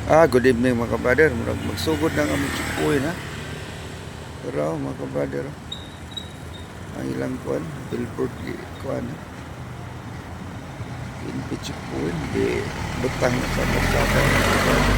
Good evening mga kabrader. Magsugod ng aming chipuin ha. Pero mga kabrader, ang ilang kuan, billboard kuan, inpi chipuin, di butang na sa kalsada mga kabrader.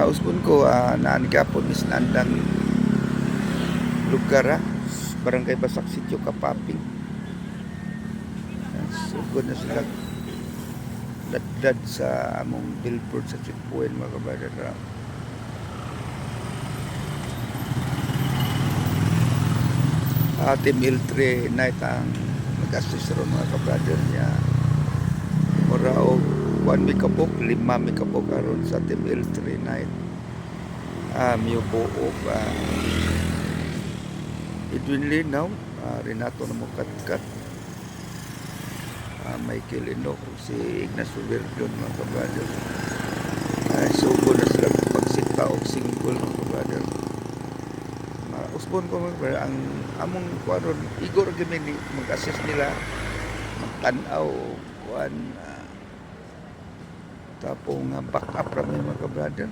Uspon ko naan gapon is nandang lugar ha. Barangay Basak Sitio Kapaping. Sugod na sila ladlad sa among billboard sa chipuin mga kabrader. Team L3 night ang nag-assist ron mga kabrader niya. Mura o 1 mikabok, 5 mikabok aron sa Team L3 night. Miyubo og Edwin Linaw, Renato Namukatkat, Michael Enoch, si Ignacio Verdon mga kabrader. Sugo na sila pagsita og single mga kabrader. Usbon ko mga kabrader, ang among kuaron igor gami mag-assist nila magtanaw kuan tapong back up ra mga kabrader.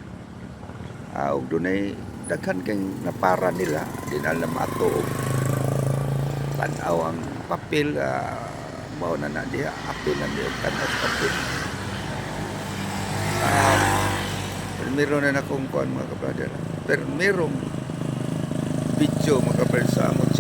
Og dunay daghan kay napara nila din alam ato tanaw ang papel mao na diha apil na diha tanaw sa papel. Meron na akong kuan mga kabrader, pero merong video mga kabrader sa among